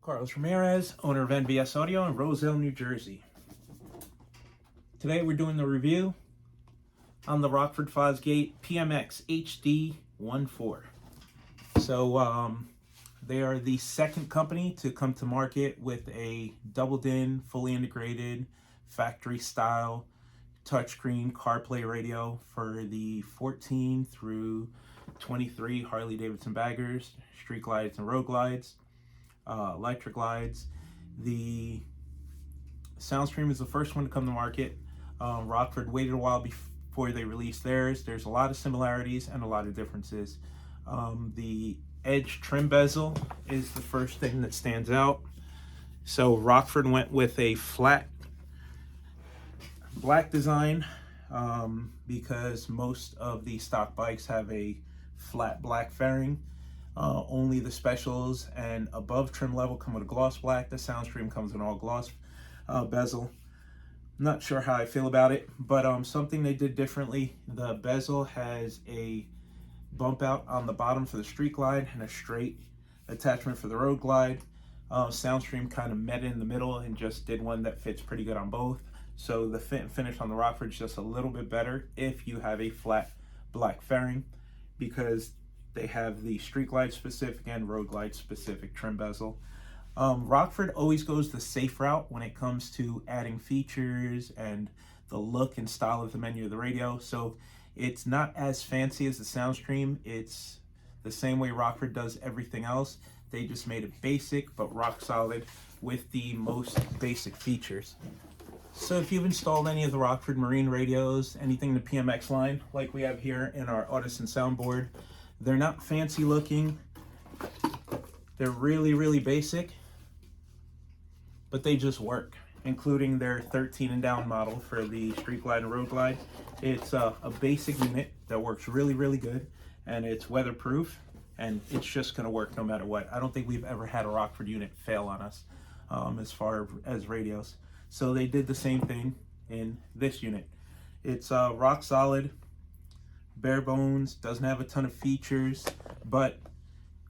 Carlos Ramirez, owner of NVS Audio in Roselle, New Jersey. Today we're doing the review on the Rockford Fosgate PMX HD14. So they are the second company to come to market with a doubled-in, fully integrated, factory-style touchscreen CarPlay radio for the 14 through 23 Harley-Davidson baggers, street glides and road glides, Electra Glides. The Soundstream is the first one to come to market. Rockford waited a while before they released theirs. There's a lot of similarities and a lot of differences. The edge trim bezel is the first thing that stands out. So Rockford went with a flat black design because most of the stock bikes have a flat black fairing. Only the specials and above trim level come with a gloss black. The Soundstream comes in all gloss bezel. Not sure how I feel about it, but something they did differently. The bezel has a bump out on the bottom for the street glide and a straight attachment for the road glide. Soundstream kind of met in the middle and just did one that fits pretty good on both. So the fit and finish on the Rockford is just a little bit better if you have a flat black fairing, because they have the street glide specific and road glide specific trim bezel. Rockford always goes the safe route when it comes to adding features and the look and style of the menu of the radio. So it's not as fancy as the Soundstream. It's the same way Rockford does everything else. They just made it basic but rock solid with the most basic features. So if you've installed any of the Rockford Marine radios, anything in the PMX line like we have here in our Audison soundboard, they're not fancy looking. They're really basic, but they just work, including their 13 and down model for the street glide and road glide. It's a basic unit that works really good, and it's weatherproof, and it's just gonna work no matter what. I don't think we've ever had a Rockford unit fail on us as far as radios. So they did the same thing in this unit. It's rock solid, bare bones, doesn't have a ton of features, but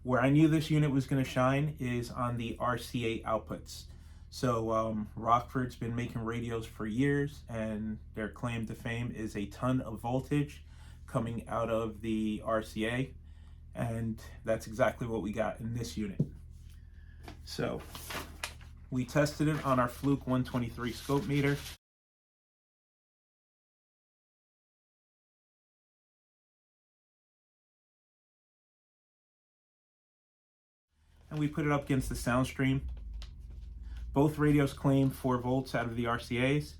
where I knew this unit was going to shine is on the RCA outputs. So Rockford's been making radios for years, and their claim to fame is a ton of voltage coming out of the RCA, and that's exactly what we got in this unit. So we tested it on our Fluke 123 scope meter. And we put it up against the Soundstream. Both radios claim 4 volts out of the RCAs.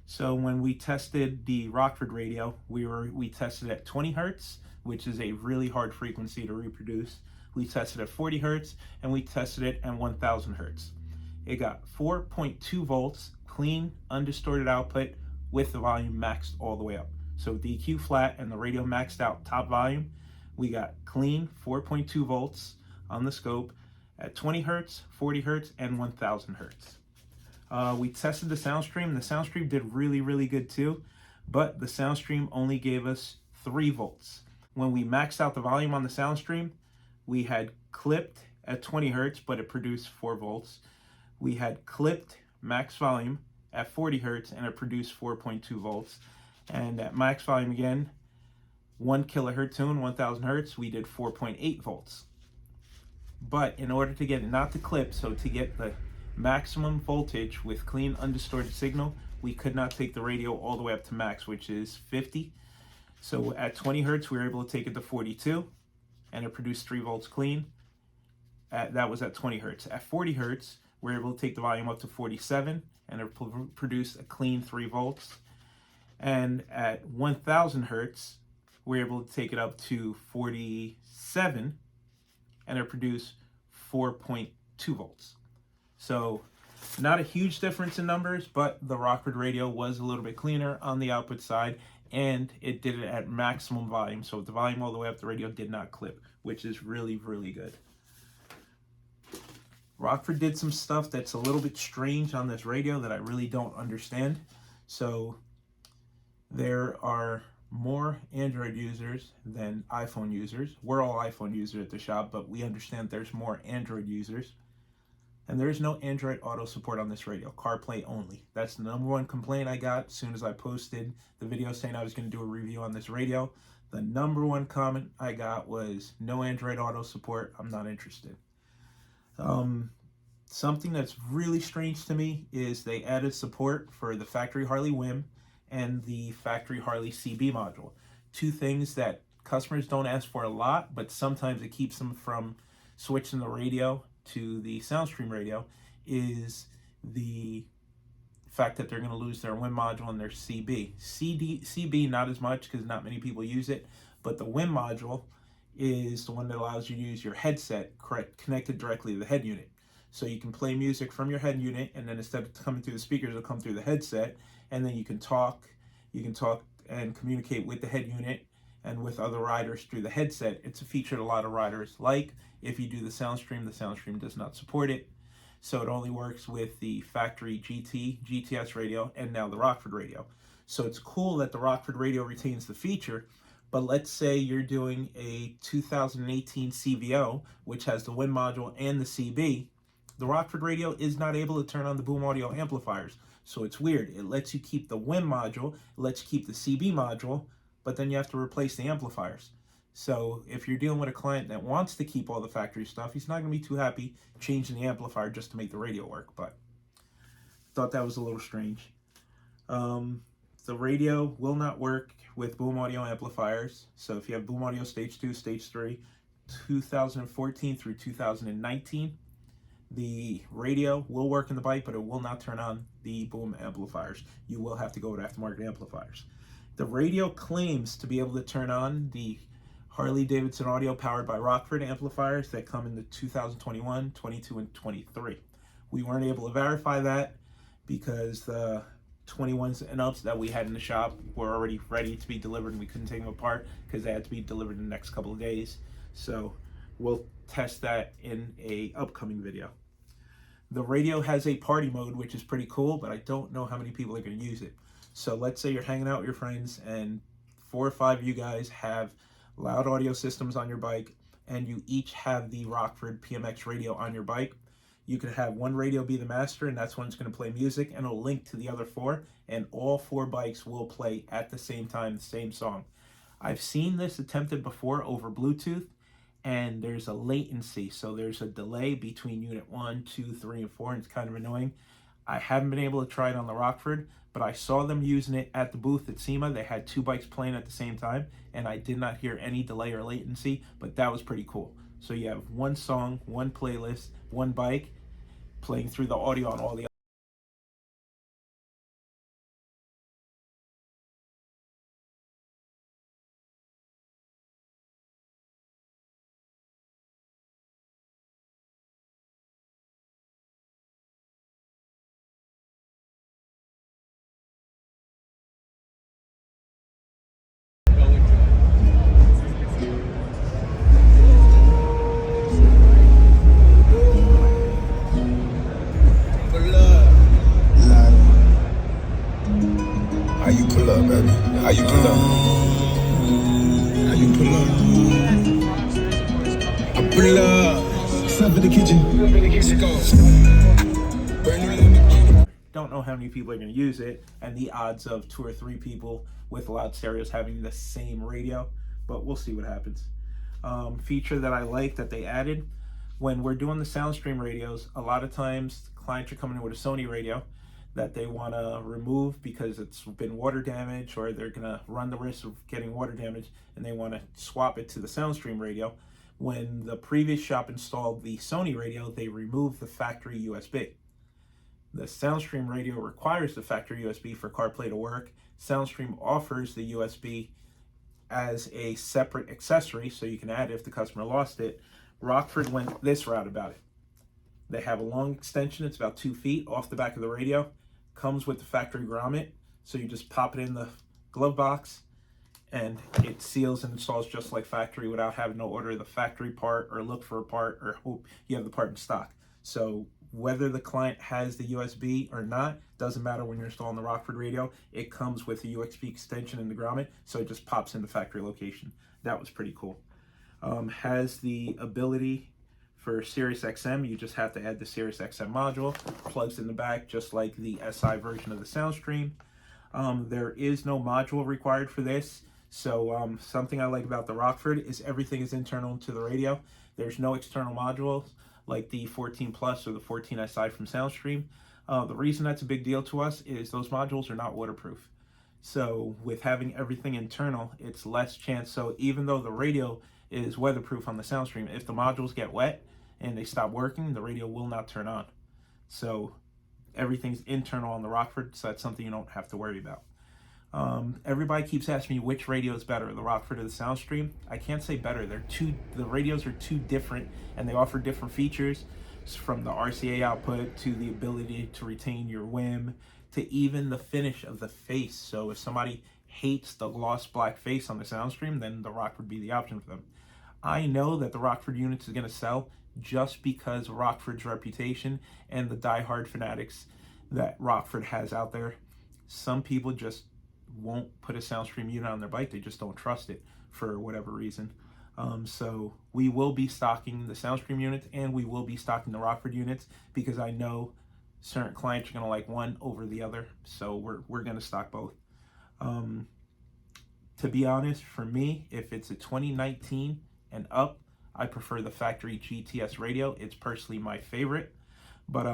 So when we tested the Rockford radio, we tested at 20 hertz, which is a really hard frequency to reproduce. We tested at 40 hertz, and we tested it at 1000 hertz. It got 4.2 volts, clean, undistorted output with the volume maxed all the way up. So DQ flat and the radio maxed out top volume, we got clean 4.2 volts on the scope at 20 hertz, 40 hertz, and 1000 hertz. We tested the Soundstream. The Soundstream did really good too, but the Soundstream only gave us 3 volts. When we maxed out the volume on the Soundstream, we had clipped at 20 hertz, but it produced 4 volts. We had clipped max volume at 40 hertz, and it produced 4.2 volts. And at max volume again, 1 kilohertz tune, 1000 hertz, we did 4.8 volts. But in order to get it not to clip, so to get the maximum voltage with clean undistorted signal, we could not take the radio all the way up to max, which is 50. So at 20 hertz, we were able to take it to 42, and it produced 3 volts clean. That was at 20 hertz. At 40 hertz, we were able to take the volume up to 47, and it produced a clean 3 volts. And at 1000 hertz, we were able to take it up to 47, and it produced 4.2 volts. So not a huge difference in numbers, but the Rockford radio was a little bit cleaner on the output side, and it did it at maximum volume. So the volume all the way up, the radio did not clip, which is really good. Rockford did some stuff that's a little bit strange on this radio that I really don't understand. So there are more Android users than iPhone users. We're all iPhone users at the shop, but we understand there's more Android users. And there is no Android Auto support on this radio, CarPlay only. That's the #1 complaint I got as soon as I posted the video saying I was going to do a review on this radio. The #1 comment I got was no Android Auto support, I'm not interested. Something that's really strange to me is they added support for the factory Harley WIM and the factory Harley CB module. Two things that customers don't ask for a lot, but sometimes it keeps them from switching the radio to the SoundStream radio, is the fact that they're going to lose their WIM module and their CB. CB not as much because not many people use it, but the WIM module is the one that allows you to use your headset connected directly to the head unit. So you can play music from your head unit, and then instead of coming through the speakers, it'll come through the headset, and then you can talk and communicate with the head unit and with other riders through the headset. It's a feature that a lot of riders like. If you do the SoundStream does not support it. So it only works with the factory GTS radio, and now the Rockford radio. So it's cool that the Rockford radio retains the feature, but let's say you're doing a 2018 CVO, which has the WIM module and the CB. The Rockford radio is not able to turn on the boom audio amplifiers. So it's weird. It lets you keep the WIM module, it lets you keep the CB module, but then you have to replace the amplifiers. So if you're dealing with a client that wants to keep all the factory stuff, he's not going to be too happy changing the amplifier just to make the radio work. But I thought that was a little strange. The radio will not work with boom audio amplifiers. So if you have boom audio stage 2, stage 3, 2014 through 2019, the radio will work in the bike, but it will not turn on the boom amplifiers. You will have to go with aftermarket amplifiers. The radio claims to be able to turn on the Harley-Davidson audio powered by Rockford amplifiers that come in the 2021, 22, and 23. We weren't able to verify that because the 21s and ups that we had in the shop were already ready to be delivered, and we couldn't take them apart because they had to be delivered in the next couple of days. So we'll test that in a upcoming video. The radio has a party mode, which is pretty cool, but I don't know how many people are going to use it. So let's say you're hanging out with your friends and 4 or 5 of you guys have loud audio systems on your bike, and you each have the Rockford PMX radio on your bike. You could have one radio be the master, and that's when it's going to play music, and it'll link to the other 4, and all 4 bikes will play at the same time, the same song. I've seen this attempted before over Bluetooth, and there's a latency, so there's a delay between unit 1, 2, 3, and 4, and it's kind of annoying. I haven't been able to try it on the Rockford, but I saw them using it at the booth at SEMA. They had 2 bikes playing at the same time, and I did not hear any delay or latency, but that was pretty cool. So you have one song, one playlist, one bike, playing through the audio on all the How you pull up, baby? How you pull up? How you pull up? I pull up. Step in the kitchen. Let's go. Don't know how many people are going to use it, and the odds of 2 or 3 people with loud stereos having the same radio, but we'll see what happens. Feature that I like that they added, when we're doing the SoundStream radios, a lot of times clients are coming in with a Sony radio that they want to remove because it's been water damage, or they're going to run the risk of getting water damage, and they want to swap it to the SoundStream radio. When the previous shop installed the Sony radio, they removed the factory USB. The SoundStream radio requires the factory USB for CarPlay to work. SoundStream offers the USB as a separate accessory, so you can add it if the customer lost it. Rockford went this route about it. They have a long extension, it's about 2 feet off the back of the radio, comes with the factory grommet, so you just pop it in the glove box, and it seals and installs just like factory without having to order the factory part or look for a part or hope you have the part in stock. So whether the client has the USB or not, doesn't matter when you're installing the Rockford radio. It comes with a USB extension in the grommet, so it just pops into factory location. That was pretty cool. Has the ability For SiriusXM, you just have to add the SiriusXM module. Plugs in the back, just like the SI version of the SoundStream. There is no module required for this. So something I like about the Rockford is everything is internal to the radio. There's no external modules like the 14 Plus or the 14 SI from SoundStream. The reason that's a big deal to us is those modules are not waterproof. So with having everything internal, it's less chance. So even though the radio is weatherproof on the SoundStream, if the modules get wet and they stop working, the radio will not turn on. So everything's internal on the Rockford, so that's something you don't have to worry about. Everybody keeps asking me which radio is better, the Rockford or the SoundStream. I can't say better. The radios are too different, and they offer different features, from the RCA output to the ability to retain your WIM to even the finish of the face. So if somebody hates the gloss black face on the SoundStream, then the Rockford would be the option for them. I know that the Rockford units is going to sell just because Rockford's reputation and the diehard fanatics that Rockford has out there. Some people just won't put a SoundStream unit on their bike. They just don't trust it for whatever reason. So we will be stocking the SoundStream units and we will be stocking the Rockford units because I know certain clients are going to like one over the other. So we're going to stock both. To be honest, for me, if it's a 2019 and up, I prefer the factory GTS radio. It's personally my favorite. But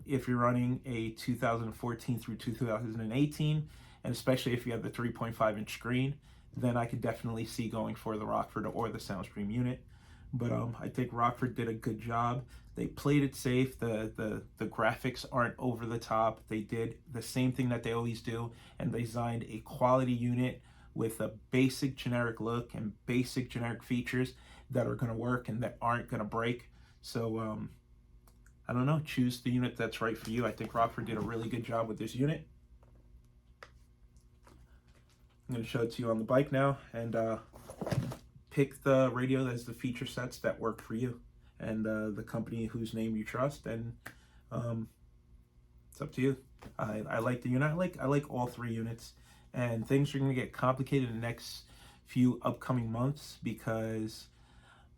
if you're running a 2014 through 2018, and especially if you have the 3.5 inch screen, then I could definitely see going for the Rockford or the SoundStream unit. But I think Rockford did a good job. They played it safe. The graphics aren't over the top. They did the same thing that they always do, and they designed a quality unit with a basic generic look and basic generic features that are going to work and that aren't going to break. So I don't know, choose the unit that's right for you. I think Rockford did a really good job with this unit. I'm going to show it to you on the bike now, and pick the radio as the feature sets that work for you and the company whose name you trust, and it's up to you. I like the unit. I like all three units, and things are going to get complicated in the next few upcoming months because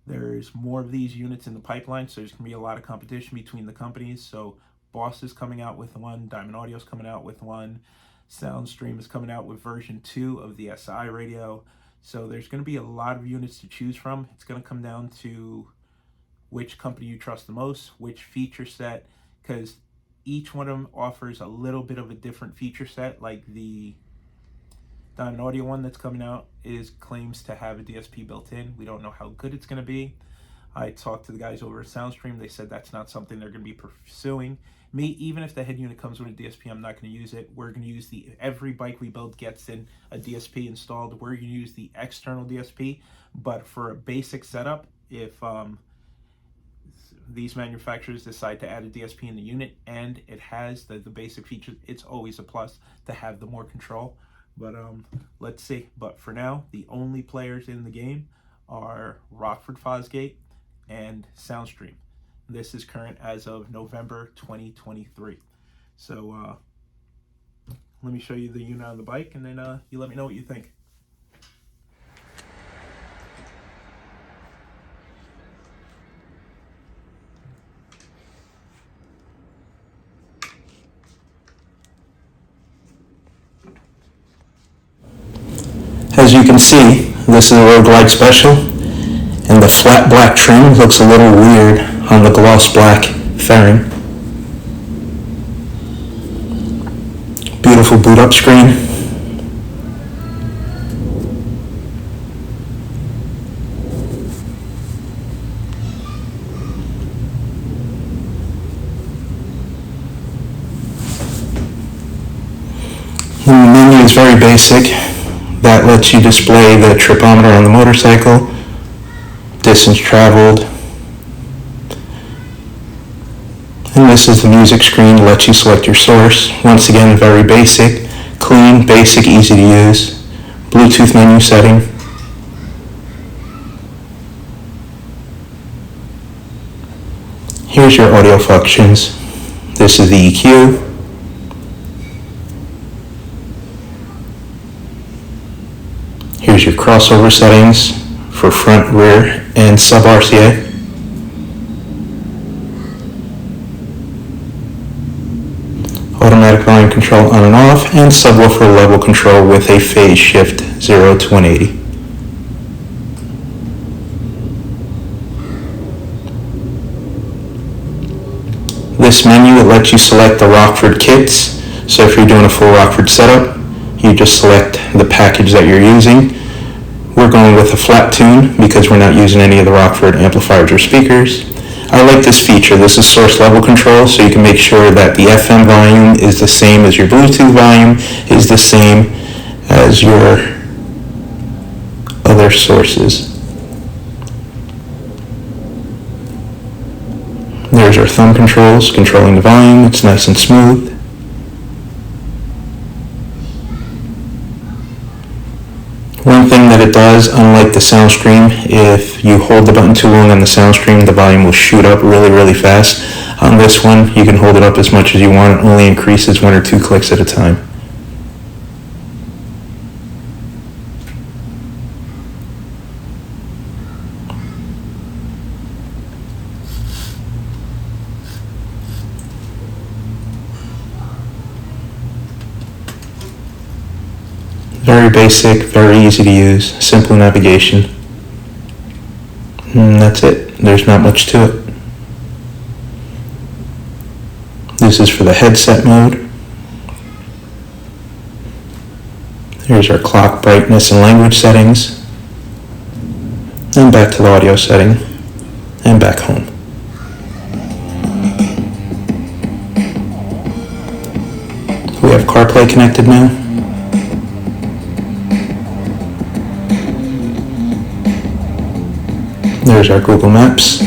there's more of these units in the pipeline, so there's going to be a lot of competition between the companies. So Boss is coming out with one, Diamond Audio is coming out with one, SoundStream is coming out with version 2 of the SI radio. So there's going to be a lot of units to choose from. It's going to come down to which company you trust the most, which feature set, because each one of them offers a little bit of a different feature set. Like the Diamond Audio one that's coming out claims to have a DSP built in. We don't know how good it's going to be. I talked to the guys over at SoundStream. They said that's not something they're going to be pursuing. Me, even if the head unit comes with a DSP, I'm not going to use it. We're going to use every bike we build gets in a DSP installed. We're going to use the external DSP, but for a basic setup, if these manufacturers decide to add a DSP in the unit and it has the basic features, it's always a plus to have the more control. But let's see. But for now, the only players in the game are Rockford Fosgate and SoundStream. This is current as of November 2023. So let me show you the unit on the bike, and then you let me know what you think. As you can see, this is a Road Glide Special, and the flat black trim looks a little weird on the gloss black fairing. Beautiful boot up screen. The menu is very basic. That lets you display the tripometer on the motorcycle, distance traveled, and this is the music screen to let you select your source. Once again, very basic, clean, basic, easy to use. Bluetooth menu setting. Here's your audio functions. This is the EQ. Here's your crossover settings for front, rear, and sub RCA. control on and off, and subwoofer level control with a phase shift 0 to 180. This menu, it lets you select the Rockford kits. So if you're doing a full Rockford setup, you just select the package that you're using. We're going with a flat tune because we're not using any of the Rockford amplifiers or speakers. I like this feature. This is source level control, so you can make sure that the FM volume is the same as your Bluetooth volume, is the same as your other sources. There's our thumb controls, controlling the volume. It's nice and smooth. One thing that it does, unlike the sound stream, if you hold the button too long on the sound stream, the volume will shoot up really, really fast. On this one, you can hold it up as much as you want. It only increases 1 or 2 clicks at a time. Very basic, very easy to use, simple navigation. And that's it. There's not much to it. This is for the headset mode. Here's our clock, brightness, and language settings. And back to the audio setting. And back home. We have CarPlay connected now. There's our Google Maps.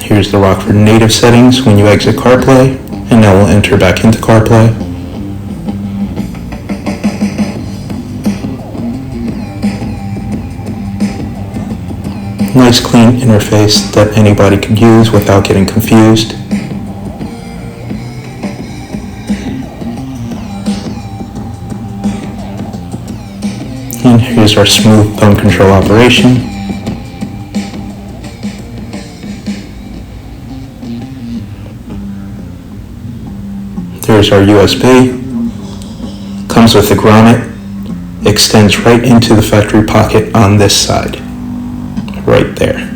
Here's the Rockford native settings when you exit CarPlay, and now we'll enter back into CarPlay. Nice clean interface that anybody could use without getting confused. And here's our smooth thumb control operation. There's our USB. Comes with a grommet. Extends right into the factory pocket on this side. Right there.